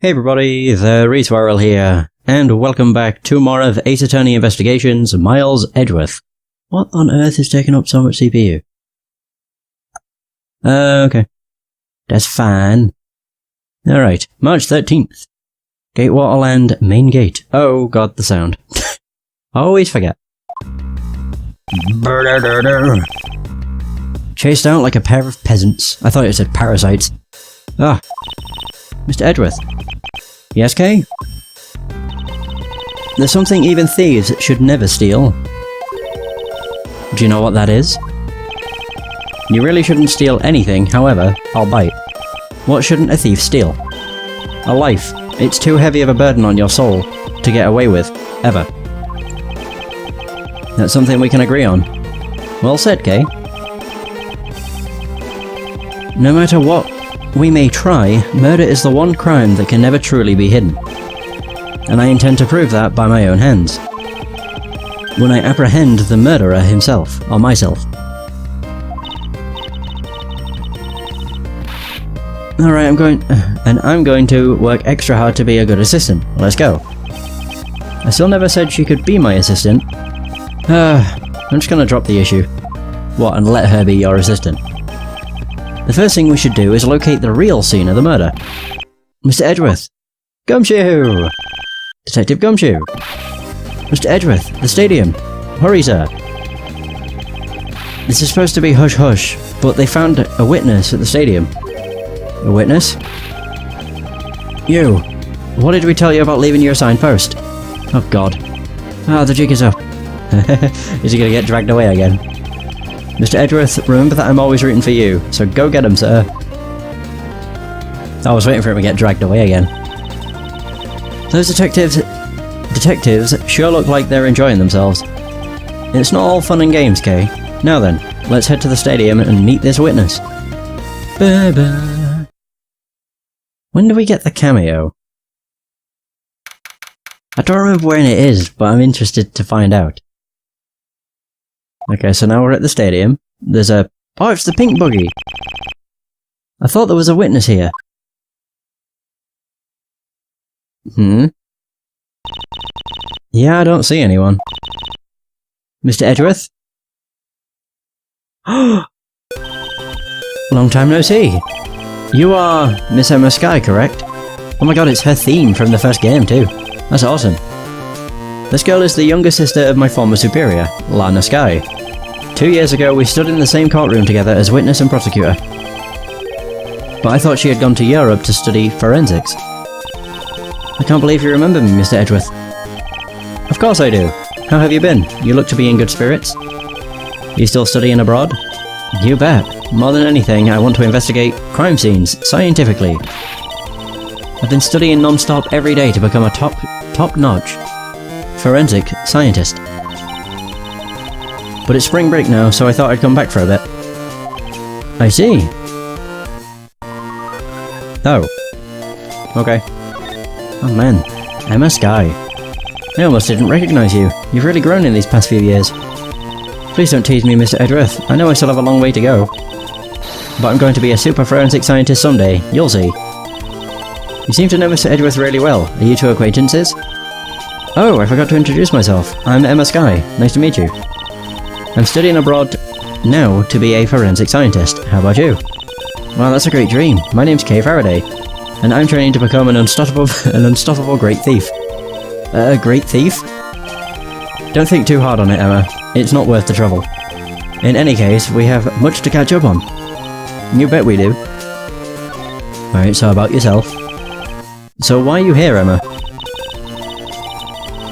Hey everybody, the Reswirl here, and welcome back to more of Ace Attorney Investigations, Miles Edgeworth. What on earth is taking up so much CPU? Okay. That's fine. Alright, March 13th. Gatewaterland, main gate. Oh god, the sound. Always forget. Chased out like a pair of peasants. I thought it said parasites. Ah. Mr. Edgeworth. Yes, Kay? There's something even thieves should never steal. Do you know what that is? You really shouldn't steal anything, however, I'll bite. What shouldn't a thief steal? A life. It's too heavy of a burden on your soul to get away with, ever. That's something we can agree on. Well said, Kay. No matter what we may try, murder is the one crime that can never truly be hidden. And I intend to prove that by my own hands. When I apprehend the murderer himself, or myself. Alright, I'm going to work extra hard to be a good assistant. Let's go. I still never said she could be my assistant. I'm just gonna drop the issue. What, and let her be your assistant? The first thing we should do is locate the real scene of the murder. Mr. Edgeworth! Gumshoe! Detective Gumshoe! Mr. Edgeworth, the stadium! Hurry, sir! This is supposed to be hush-hush, but they found a witness at the stadium. A witness? You! What did we tell you about leaving your assigned post? Oh god. Ah, the jig is up. Is he gonna get dragged away again? Mr. Edgeworth, remember that I'm always rooting for you, so go get him, sir. I was waiting for him to get dragged away again. Those detectives sure look like they're enjoying themselves. It's not all fun and games, Kay. Now then, let's head to the stadium and meet this witness. Bye-bye. When do we get the cameo? I don't remember when it is, but I'm interested to find out. Okay, so now we're at the stadium. There's a... Oh, it's the pink buggy! I thought there was a witness here. Yeah, I don't see anyone. Mr. Edgeworth? Long time no see! You are Miss Emma Skye, correct? Oh my god, it's her theme from the first game too. That's awesome. This girl is the younger sister of my former superior, Lana Skye. 2 years ago, we stood in the same courtroom together as witness and prosecutor. But I thought she had gone to Europe to study forensics. I can't believe you remember me, Mr. Edgeworth. Of course I do. How have you been? You look to be in good spirits. You still studying abroad? You bet. More than anything, I want to investigate crime scenes, scientifically. I've been studying non-stop every day to become a top-notch forensic scientist. But it's spring break now, so I thought I'd come back for a bit. I see. Oh. Okay. Oh man. Emma Skye. I almost didn't recognise you. You've really grown in these past few years. Please don't tease me, Mr. Edgeworth. I know I still have a long way to go. But I'm going to be a super forensic scientist someday. You'll see. You seem to know Mr. Edgeworth really well. Are you two acquaintances? Oh, I forgot to introduce myself. I'm Emma Skye. Nice to meet you. I'm studying abroad now to be a forensic scientist. How about you? Wow, that's a great dream. My name's Kay Faraday, and I'm training to become an unstoppable great thief. A great thief? Don't think too hard on it, Emma. It's not worth the trouble. In any case, we have much to catch up on. You bet we do. Alright, so about yourself. So why are you here, Emma?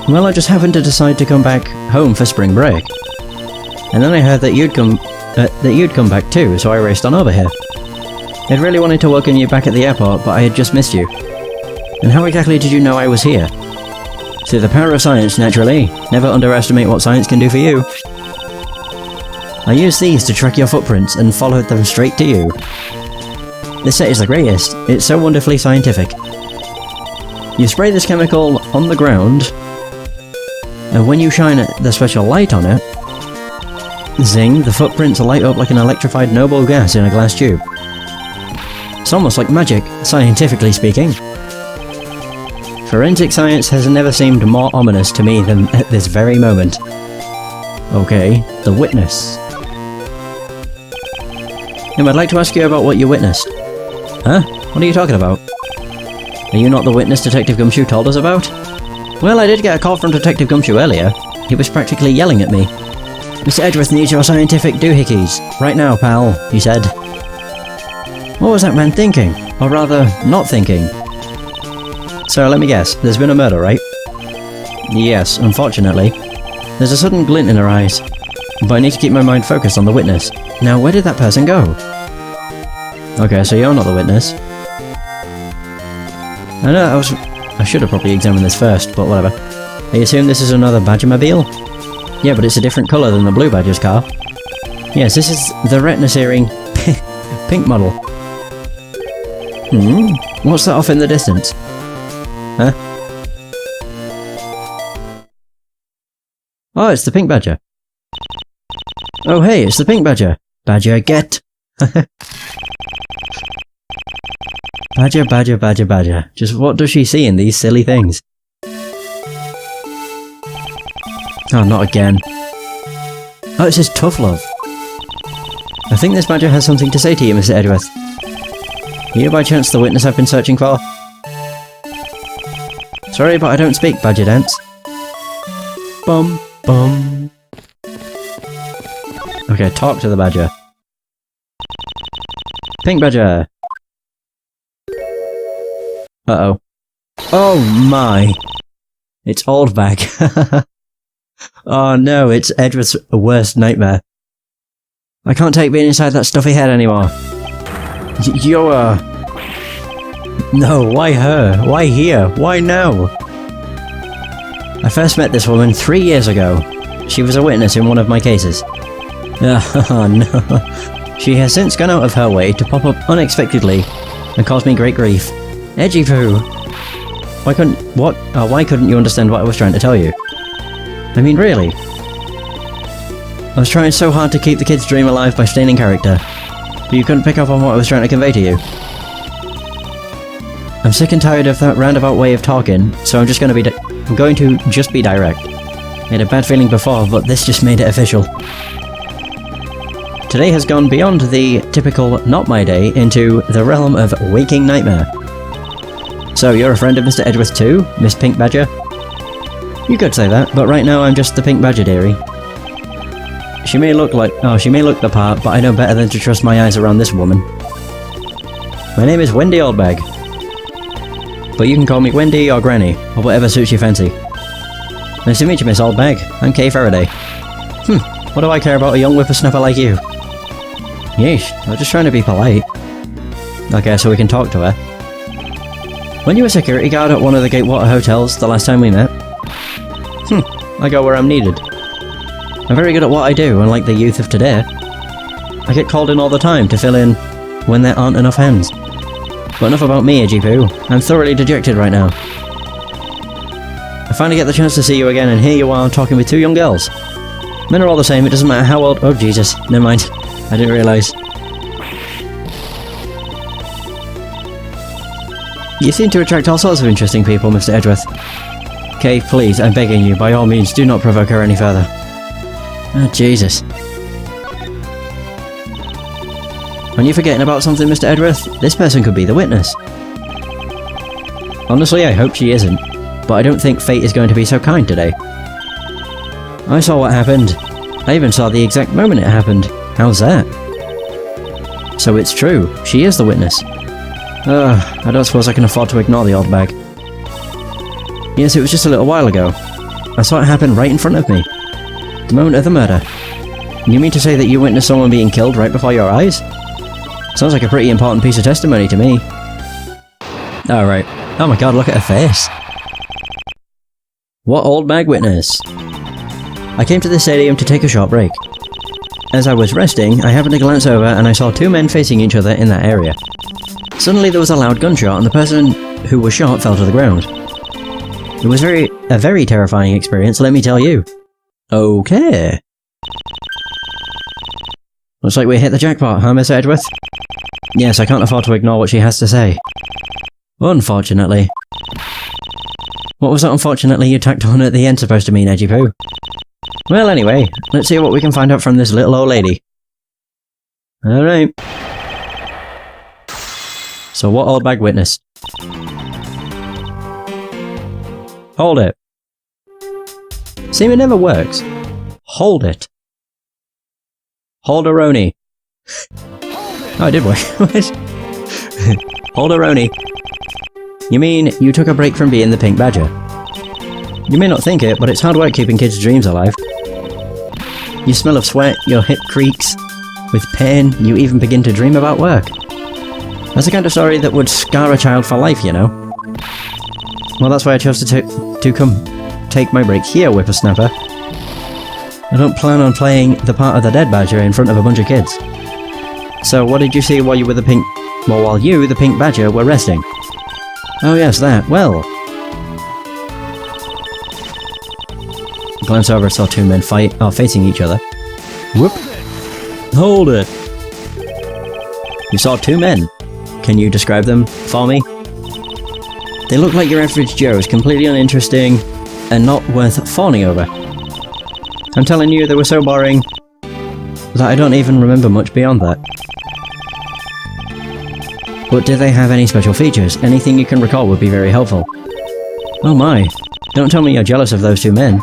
Well, I just happened to decide to come back home for spring break. And then I heard that you'd come back too, so I raced on over here. I'd really wanted to welcome you back at the airport, but I had just missed you. And how exactly did you know I was here? Through the power of science, naturally. Never underestimate what science can do for you. I used these to track your footprints and followed them straight to you. This set is the greatest. It's so wonderfully scientific. You spray this chemical on the ground, and when you shine the special light on it, zing, the footprints light up like an electrified noble gas in a glass tube. It's almost like magic, scientifically speaking. Forensic science has never seemed more ominous to me than at this very moment. Okay, the witness. I'd like to ask you about what you witnessed. Huh? What are you talking about? Are you not the witness Detective Gumshoe told us about? Well, I did get a call from Detective Gumshoe earlier. He was practically yelling at me. Mr. Edgeworth needs your scientific doohickeys. Right now, pal, he said. What was that man thinking? Or rather, not thinking? So, let me guess. There's been a murder, right? Yes, unfortunately. There's a sudden glint in her eyes. But I need to keep my mind focused on the witness. Now, where did that person go? Okay, so you're not the witness. I know, I should have probably examined this first, but whatever. I assume this is another Badgermobile? Yeah, but it's a different colour than the Blue Badger's car. Yes, this is the retina-searing pink model. What's that off in the distance? Huh? Oh, it's the Pink Badger. Oh hey, it's the Pink Badger. Badger, get! Badger, badger, badger, badger. Just what does she see in these silly things? Oh, not again. Oh, it says tough love. I think this badger has something to say to you, Mr. Edgeworth. Are you by chance the witness I've been searching for? Sorry, but I don't speak badger dance. Bum, bum. Okay, talk to the badger. Pink Badger! Uh-oh. Oh my! It's Old Bag. Oh no, it's Edgeworth's worst nightmare. I can't take being inside that stuffy head anymore. You're No, why her? Why here? Why now? I first met this woman 3 years ago. She was a witness in one of my cases. Oh no. She has since gone out of her way to pop up unexpectedly and cause me great grief. Edgy poo. Why couldn't you understand what I was trying to tell you? I mean, really? I was trying so hard to keep the kid's dream alive by staying in character, but you couldn't pick up on what I was trying to convey to you. I'm sick and tired of that roundabout way of talking, so I'm going to just be direct. I had a bad feeling before, but this just made it official. Today has gone beyond the typical not my day into the realm of waking nightmare. So you're a friend of Mr. Edgeworth too, Miss Pink Badger? You could say that, but right now I'm just the Pink Badger, dearie. She may look the part, but I know better than to trust my eyes around this woman. My name is Wendy Oldbag. But you can call me Wendy or Granny, or whatever suits your fancy. Nice to meet you, Miss Oldbag. I'm Kay Faraday. What do I care about a young whippersnapper like you? Yeesh, I was just trying to be polite. Okay, so we can talk to her. Weren't you a security guard at one of the Gatewater hotels the last time we met? I go where I'm needed. I'm very good at what I do, unlike the youth of today. I get called in all the time to fill in when there aren't enough hands. But enough about me, Edgy Poo. I'm thoroughly dejected right now. I finally get the chance to see you again, and here you are talking with two young girls. Men are all the same, it doesn't matter how old— oh Jesus, never mind. I didn't realise. You seem to attract all sorts of interesting people, Mr. Edgeworth. Okay, please, I'm begging you, by all means, do not provoke her any further. Oh, Jesus. Are you forgetting about something, Mr. Edgeworth? This person could be the witness. Honestly, I hope she isn't, but I don't think fate is going to be so kind today. I saw what happened. I even saw the exact moment it happened. How's that? So it's true. She is the witness. I don't suppose I can afford to ignore the old bag. Yes, it was just a little while ago. I saw it happen right in front of me. The moment of the murder. You mean to say that you witnessed someone being killed right before your eyes? Sounds like a pretty important piece of testimony to me. Alright. Oh my god, look at her face. What old bag witness? I came to the stadium to take a short break. As I was resting, I happened to glance over and I saw two men facing each other in that area. Suddenly there was a loud gunshot and the person who was shot fell to the ground. It was a very terrifying experience, let me tell you. Okay. Looks like we hit the jackpot, huh, Miss Edgeworth? Yes, I can't afford to ignore what she has to say. Unfortunately. What was that unfortunately you tacked on at the end supposed to mean, Edgy Poo? Well, anyway, let's see what we can find out from this little old lady. Alright. So what old bag witness? Hold it. See, it never works. Hold it. Holderoni. Oh, it did work. Holderoni. You mean you took a break from being the Pink Badger? You may not think it, but it's hard work keeping kids' dreams alive. You smell of sweat, your hip creaks. With pain, you even begin to dream about work. That's the kind of story that would scar a child for life, you know. Well, that's why I chose to come take my break here, whippersnapper. I don't plan on playing the part of the dead badger in front of a bunch of kids. So what did you see while you, the Pink Badger, were resting? Oh yes, that. Well... Glance over and saw two men facing each other. Whoop. Hold it. You saw two men. Can you describe them for me? They look like your average Joes, completely uninteresting and not worth fawning over. I'm telling you, they were so boring that I don't even remember much beyond that. But did they have any special features? Anything you can recall would be very helpful. Oh my, don't tell me you're jealous of those two men.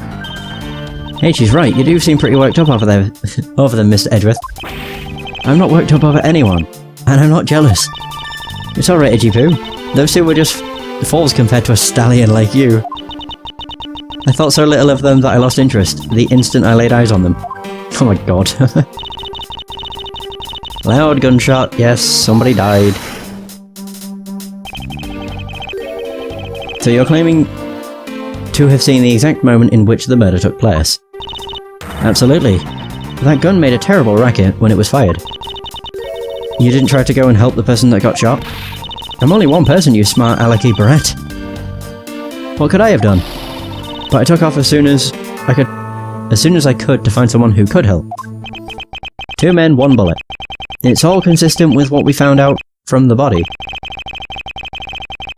Hey, she's right, you do seem pretty worked up over them, Mr. Edgeworth. I'm not worked up over anyone, and I'm not jealous. It's alright, Edgy Poo. Those two were just fools compared to a stallion like you. I thought so little of them that I lost interest the instant I laid eyes on them. Oh my god. Loud gunshot, yes, somebody died. So you're claiming to have seen the exact moment in which the murder took place? Absolutely. That gun made a terrible racket when it was fired. You didn't try to go and help the person that got shot? I'm only one person, you smart alecky brat. What could I have done? But I took off as soon as I could to find someone who could help. Two men, one bullet. It's all consistent with what we found out from the body.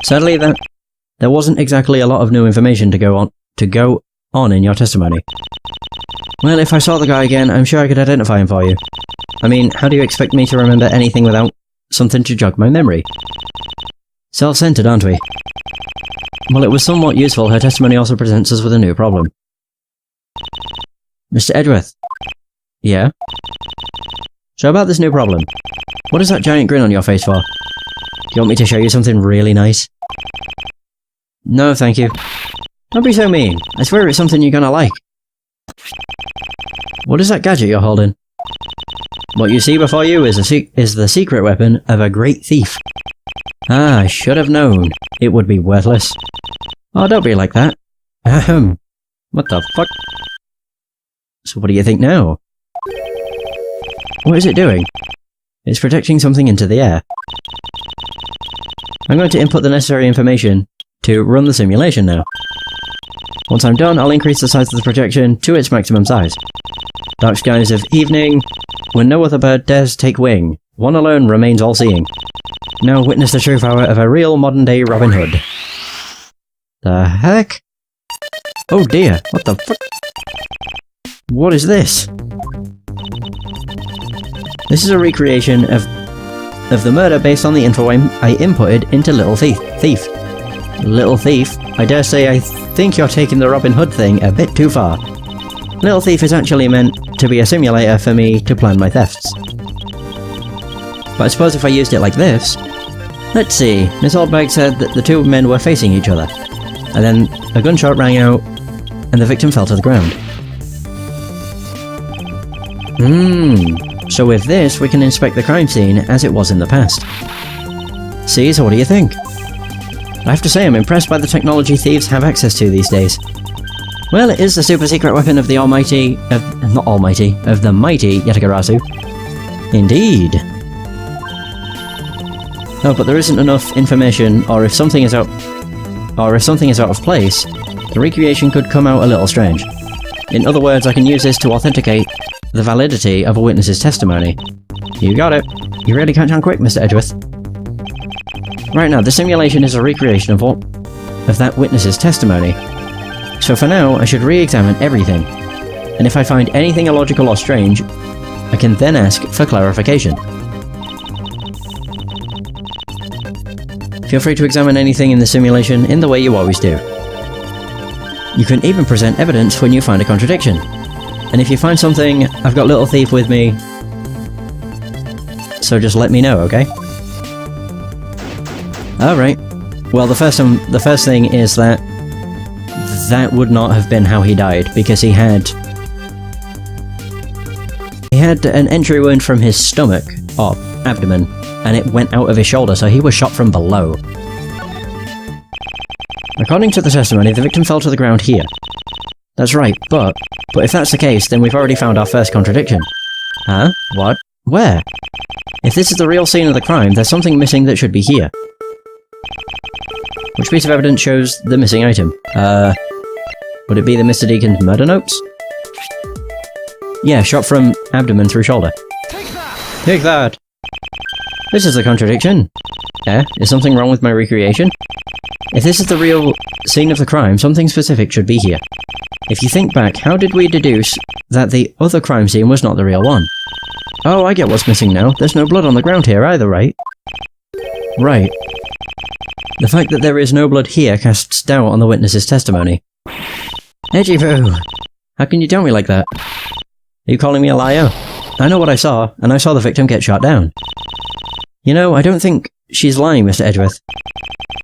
Sadly, there wasn't exactly a lot of new information to go on in your testimony. Well, if I saw the guy again, I'm sure I could identify him for you. I mean, how do you expect me to remember anything without something to jog my memory? Self-centered, aren't we? Well, it was somewhat useful. Her testimony also presents us with a new problem. Mr. Edgeworth? Yeah? So about this new problem. What is that giant grin on your face for? Do you want me to show you something really nice? No, thank you. Don't be so mean. I swear it's something you're gonna like. What is that gadget you're holding? What you see before you is the secret weapon of a great thief. Ah, I should have known. It would be worthless. Oh, don't be like that. Ahem. What the fuck? So what do you think now? What is it doing? It's projecting something into the air. I'm going to input the necessary information to run the simulation now. Once I'm done, I'll increase the size of the projection to its maximum size. Dark skies of evening, when no other bird dares take wing, one alone remains all-seeing. Now witness the true power of a real modern-day Robin Hood. The heck? Oh dear, what the fuck? What is this? This is a recreation of the murder based on the info I inputted into Little Thief. Little Thief? I dare say I think you're taking the Robin Hood thing a bit too far. Little Thief is actually meant to be a simulator for me to plan my thefts. But I suppose if I used it like this... Let's see, Miss Oldbag said that the two men were facing each other. And then a gunshot rang out, and the victim fell to the ground. So with this, we can inspect the crime scene as it was in the past. See, so what do you think? I have to say I'm impressed by the technology thieves have access to these days. Well, it is the super secret weapon of the of the mighty Yatagarasu. Indeed. No, but there isn't enough information, or if something is out of place, the recreation could come out a little strange. In other words, I can use this to authenticate the validity of a witness's testimony. You got it. You really catch on quick, Mr. Edgeworth. Right now, the simulation is a recreation of what of that witness's testimony. So for now, I should re-examine everything, and if I find anything illogical or strange, I can then ask for clarification. Feel free to examine anything in the simulation in the way you always do. You can even present evidence when you find a contradiction. And if you find something, I've got Little Thief with me, so just let me know, okay? Alright. Well, the first thing is that would not have been how he died, because he had an entry wound from his stomach, or abdomen, and it went out of his shoulder, so he was shot from below. According to the testimony, the victim fell to the ground here. That's right, but if that's the case, then we've already found our first contradiction. Huh? What? Where? If this is the real scene of the crime, there's something missing that should be here. Which piece of evidence shows the missing item? Would it be the Mr. Deacon's murder notes? Yeah, shot from abdomen through shoulder. Take that! This is a contradiction. Is something wrong with my recreation? If this is the real scene of the crime, something specific should be here. If you think back, how did we deduce that the other crime scene was not the real one? Oh, I get what's missing now. There's no blood on the ground here either, right? Right. The fact that there is no blood here casts doubt on the witness's testimony. Edgy Boo! How can you tell me like that? Are you calling me a liar? I know what I saw, and I saw the victim get shot down. You know, I don't think she's lying, Mr. Edgeworth.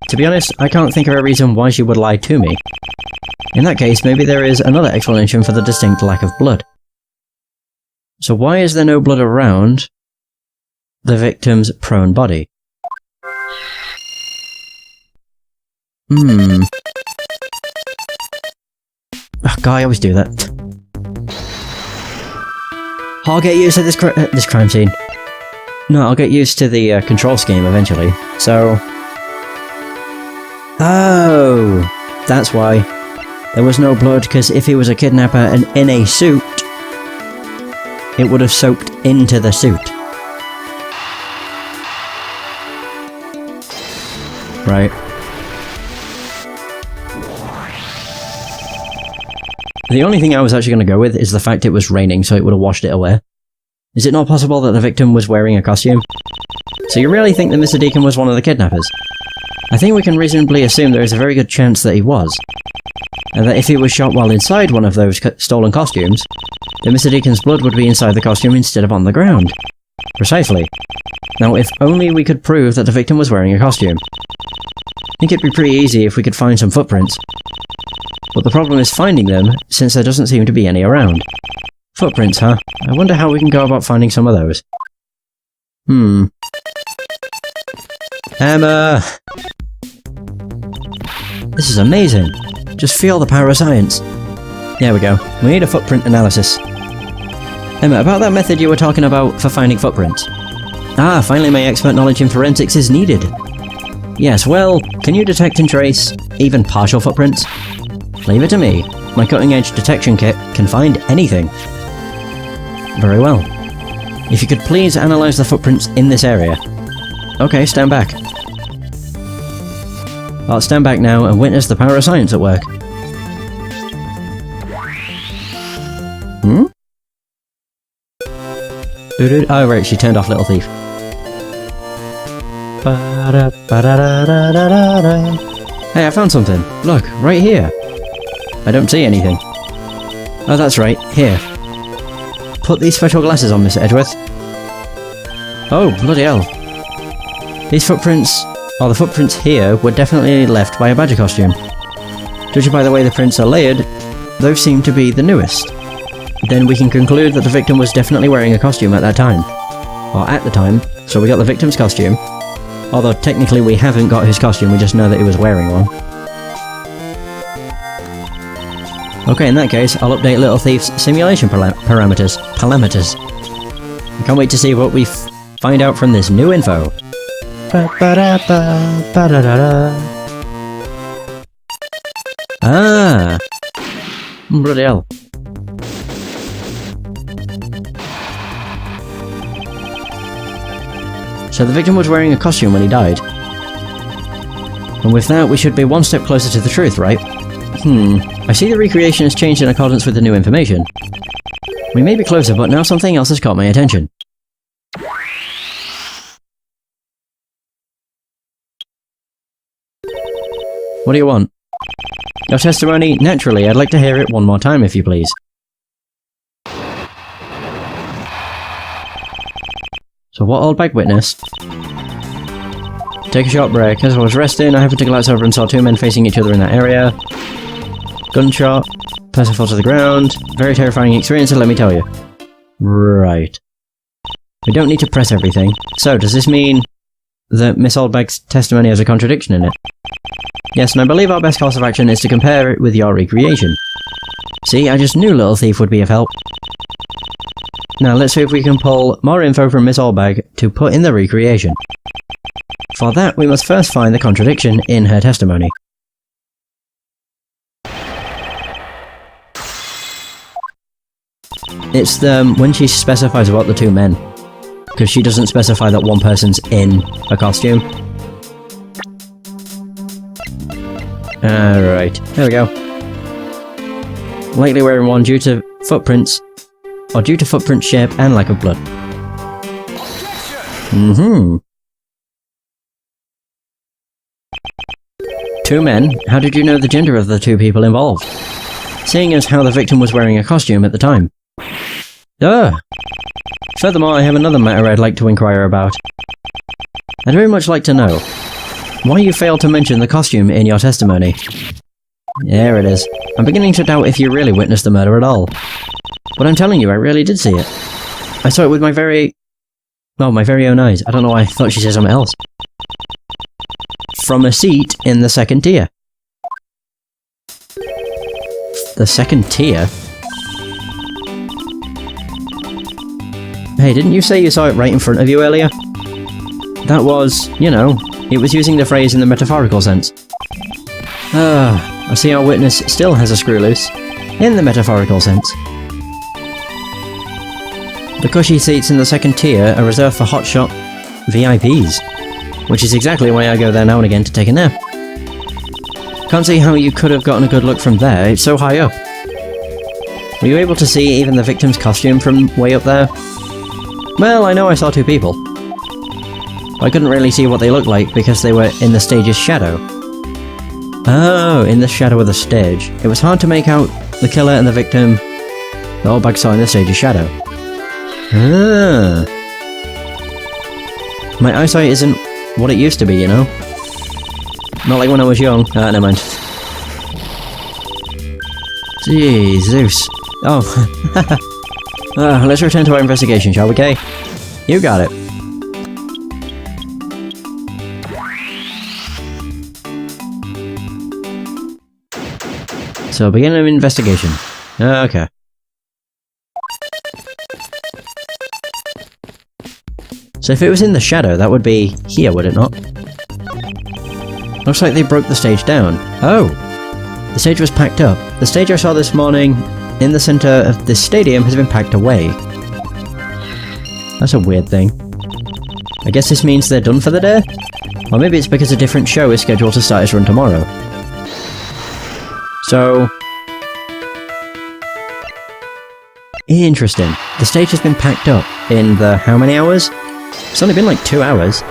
To be honest, I can't think of a reason why she would lie to me. In that case, maybe there is another explanation for the distinct lack of blood. So why is there no blood around the victim's prone body? Oh, God, I always do that. I'll get used to this crime scene. No, I'll get used to the control scheme eventually. So... Oh! That's why. There was no blood, because if he was a kidnapper and in a suit, it would have soaked into the suit. Right. The only thing I was actually going to go with is the fact it was raining, so it would have washed it away. Is it not possible that the victim was wearing a costume? So you really think that Mr. Deacon was one of the kidnappers? I think we can reasonably assume there is a very good chance that he was. And that if he was shot while inside one of those stolen costumes, then Mr. Deacon's blood would be inside the costume instead of on the ground. Precisely. Now, if only we could prove that the victim was wearing a costume. I think it'd be pretty easy if we could find some footprints. But the problem is finding them, since there doesn't seem to be any around. Footprints, huh? I wonder how we can go about finding some of those. Emma! This is amazing! Just feel the power of science. There we go. We need a footprint analysis. Emma, about that method you were talking about for finding footprints. Ah, finally my expert knowledge in forensics is needed. Yes, well, can you detect and trace even partial footprints? Leave it to me. My cutting-edge detection kit can find anything. Very well. If you could please analyze the footprints in this area. Okay, stand back. I'll stand back now and witness the power of science at work. Oh right, she turned off Little Thief. Hey, I found something. Look, right here. I don't see anything. Oh, that's right. Here. Put these special glasses on, Mr. Edgeworth. Oh, bloody hell. These footprints, or the footprints here, were definitely left by a badger costume. Judging by the way the prints are layered, those seem to be the newest. Then we can conclude that the victim was definitely wearing a costume at that time. Or at the time, so we got the victim's costume. Although technically we haven't got his costume, we just know that he was wearing one. Okay, in that case, I'll update Little Thief's simulation parameters. I can't wait to see what we find out from this new info. Ah! Bloody hell. So the victim was wearing a costume when he died. And with that, we should be one step closer to the truth, right? I see the recreation has changed in accordance with the new information. We may be closer, but now something else has caught my attention. What do you want? Your testimony? Naturally, I'd like to hear it one more time, if you please. So what old bag witnessed? Take a short break. As I was resting, I happened to glance over and saw two men facing each other in that area. Gunshot. Person fell to the ground. Very terrifying experience, let me tell you. Right. We don't need to press everything. So, does this mean that Miss Oldbag's testimony has a contradiction in it? Yes, and I believe our best course of action is to compare it with your recreation. See, I just knew Little Thief would be of help. Now, let's see if we can pull more info from Miss Oldbag to put in the recreation. For that, we must first find the contradiction in her testimony. It's when she specifies about the two men. Because she doesn't specify that one person's in a costume. Alright, there we go. Likely wearing one due to footprints, or due to footprint shape and lack of blood. Two men? How did you know the gender of the two people involved? Seeing as how the victim was wearing a costume at the time. Furthermore, I have another matter I'd like to inquire about. I'd very much like to know why you failed to mention the costume in your testimony. There it is. I'm beginning to doubt if you really witnessed the murder at all. But I'm telling you, I really did see it. I saw it with my very own eyes. I don't know why I thought she said something else. From a seat in the second tier. The second tier? Hey, didn't you say you saw it right in front of you earlier? That was, you know, it was using the phrase in the metaphorical sense. I see our witness still has a screw loose. In the metaphorical sense. The cushy seats in the second tier are reserved for hotshot VIPs. Which is exactly why I go there now and again to take a nap. Can't see how you could have gotten a good look from there, it's so high up. Were you able to see even the victim's costume from way up there? Well, I know I saw two people. I couldn't really see what they looked like because they were in the stage's shadow. Oh, in the shadow of the stage. It was hard to make out the killer and the victim the old bag saw in the stage's shadow. My eyesight isn't what it used to be, you know? Not like when I was young. Never mind. Jesus. Oh. Let's return to our investigation, shall we, Kay? You got it. So, begin an investigation. Okay. So if it was in the shadow, that would be here, would it not? Looks like they broke the stage down. Oh! The stage was packed up. The stage I saw this morning in the centre of this stadium has been packed away. That's a weird thing. I guess this means they're done for the day? Or maybe it's because a different show is scheduled to start its run tomorrow. So... interesting. The stage has been packed up in the how many hours? It's only been like 2 hours.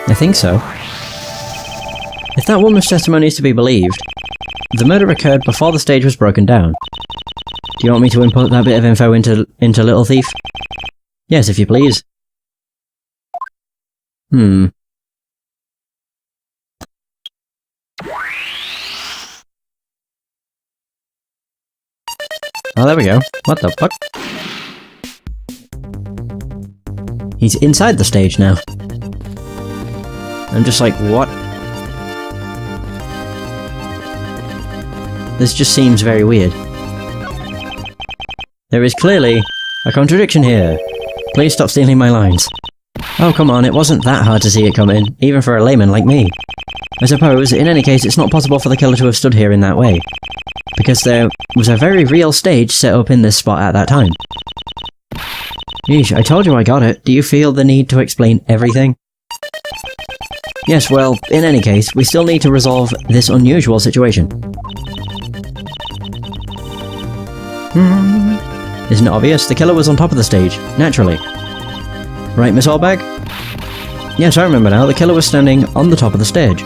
I think so. If that woman's testimony is to be believed, the murder occurred before the stage was broken down. Do you want me to input that bit of info into Little Thief? Yes, if you please. Oh, there we go. What the fuck? He's inside the stage now. I'm just like, what? This just seems very weird. There is clearly a contradiction here. Please stop stealing my lines. Oh, come on, it wasn't that hard to see it coming, even for a layman like me. I suppose, in any case, it's not possible for the killer to have stood here in that way, because there was a very real stage set up in this spot at that time. Yeesh, I told you I got it. Do you feel the need to explain everything? Yes, well, in any case, we still need to resolve this unusual situation. Isn't it obvious? The killer was on top of the stage, naturally. Right, Miss Allbag? Yes, I remember now. The killer was standing on the top of the stage.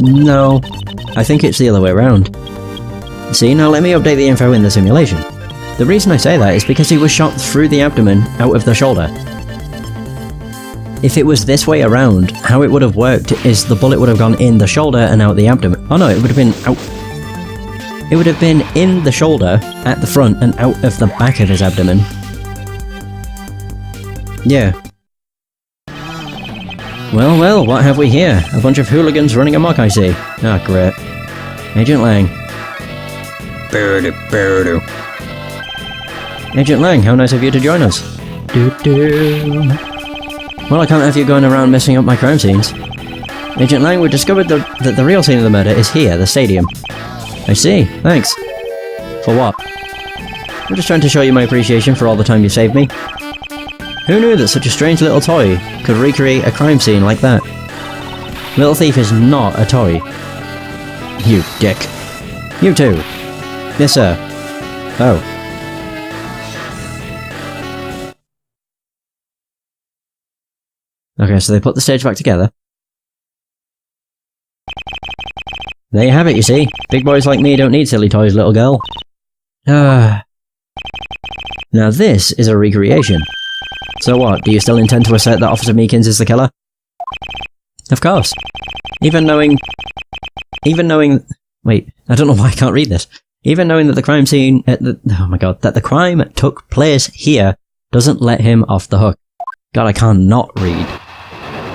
No, I think it's the other way around. See, now let me update the info in the simulation. The reason I say that is because he was shot through the abdomen, out of the shoulder. If it was this way around, how it would have worked is the bullet would have gone in the shoulder and out the abdomen. Oh no, it would have been out. It would have been in the shoulder, at the front, and out of the back of his abdomen. Yeah. Well, what have we here? A bunch of hooligans running amok, I see. Ah, great. Agent Lang. Agent Lang, how nice of you to join us. Well, I can't have you going around messing up my crime scenes. Agent Lang, we discovered that the real scene of the murder is here, the stadium. I see, thanks. For what? I'm just trying to show you my appreciation for all the time you saved me. Who knew that such a strange little toy could recreate a crime scene like that? Little Thief is not a toy. You dick. You too. Yes, sir. Oh. Okay, so they put the stage back together. There you have it, you see. Big boys like me don't need silly toys, little girl. Now this is a recreation. So what, do you still intend to assert that Officer Meekins is the killer? Of course. Even knowing... Wait, I don't know why I can't read this. Even knowing that the crime scene... that the crime took place here doesn't let him off the hook. God, I can't not read.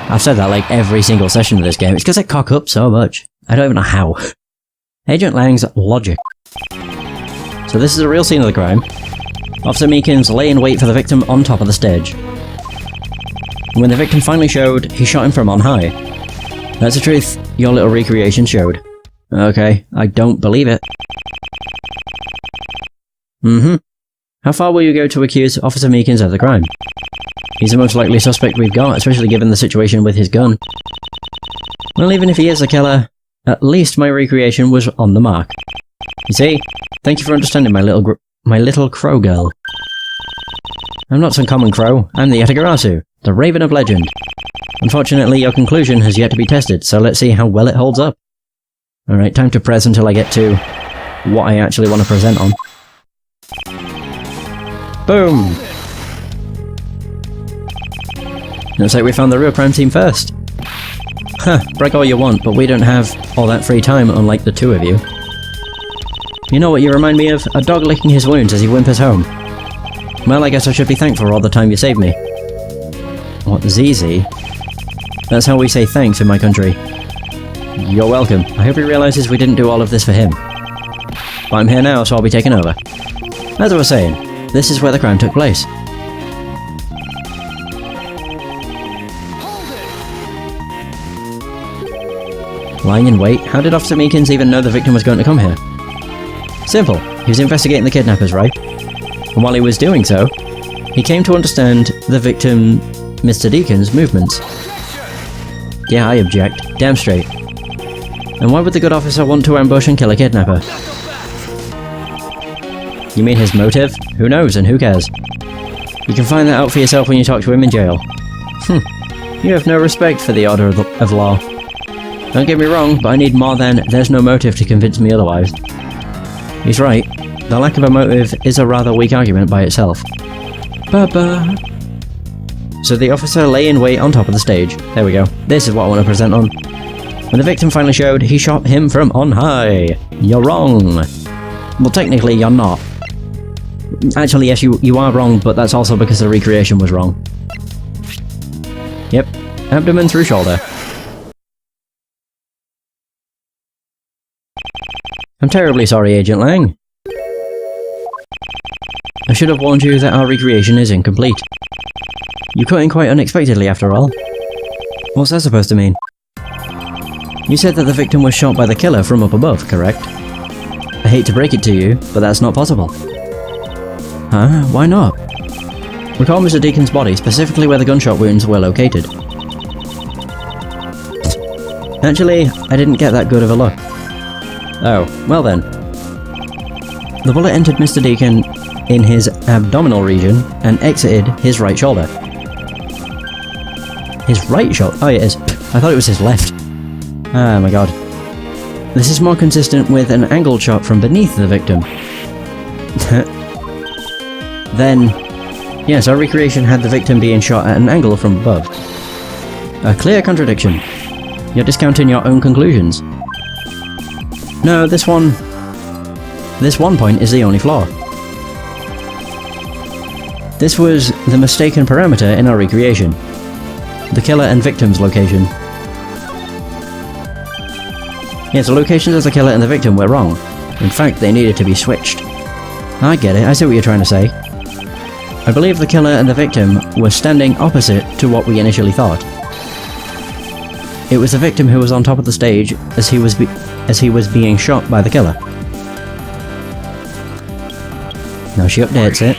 I've said that like every single session of this game. It's because I cock up so much. I don't even know how. Agent Lang's logic. So this is a real scene of the crime. Officer Meekins lay in wait for the victim on top of the stage. When the victim finally showed, he shot him from on high. That's the truth your little recreation showed. Okay, I don't believe it. How far will you go to accuse Officer Meekins of the crime? He's the most likely suspect we've got, especially given the situation with his gun. Well, even if he is the killer, at least my recreation was on the mark. You see? Thank you for understanding, my little crow girl. I'm not some common crow, I'm the Yatagarasu, the Raven of Legend. Unfortunately, your conclusion has yet to be tested, so let's see how well it holds up. Alright, time to press until I get to what I actually want to present on. Boom! Looks like we found the real crime scene first. Huh, brag all you want, but we don't have all that free time, unlike the two of you. You know what you remind me of? A dog licking his wounds as he whimpers home. Well, I guess I should be thankful for all the time you saved me. What, ZZ? That's how we say thanks in my country. You're welcome. I hope he realizes we didn't do all of this for him. But I'm here now, so I'll be taking over. As I was saying, this is where the crime took place. Lying in wait? How did Officer Meekins even know the victim was going to come here? Simple. He was investigating the kidnappers, right? And while he was doing so, he came to understand the victim, Mr. Deacon's, movements. Yeah, I object. Damn straight. And why would the good officer want to ambush and kill a kidnapper? You mean his motive? Who knows, and who cares? You can find that out for yourself when you talk to him in jail. You have no respect for the order of law. Don't get me wrong, but I need more than there's no motive to convince me otherwise. He's right. The lack of a motive is a rather weak argument by itself. Ba-ba. So the officer lay in wait on top of the stage. There we go. This is what I want to present on. When the victim finally showed, he shot him from on high. You're wrong. Well, technically, you're not. Actually, yes, you are wrong, but that's also because the recreation was wrong. Yep. Abdomen through shoulder. I'm terribly sorry, Agent Lang. I should have warned you that our recreation is incomplete. You cut in quite unexpectedly, after all. What's that supposed to mean? You said that the victim was shot by the killer from up above, correct? I hate to break it to you, but that's not possible. Huh? Why not? Recall Mr. Deacon's body, specifically where the gunshot wounds were located. Actually, I didn't get that good of a look. Oh, well then. The bullet entered Mr. Deacon in his abdominal region and exited his right shoulder. His right shoulder? Oh, it is. I thought it was his left. Oh my god. This is more consistent with an angled shot from beneath the victim. Then, yes, our recreation had the victim being shot at an angle from above. A clear contradiction. You're discounting your own conclusions. No, this one point is the only flaw. This was the mistaken parameter in our recreation. The killer and victim's location. Yes, the locations of the killer and the victim were wrong. In fact, they needed to be switched. I get it, I see what you're trying to say. I believe the killer and the victim were standing opposite to what we initially thought. It was the victim who was on top of the stage as he was being shot by the killer. Now she updates it.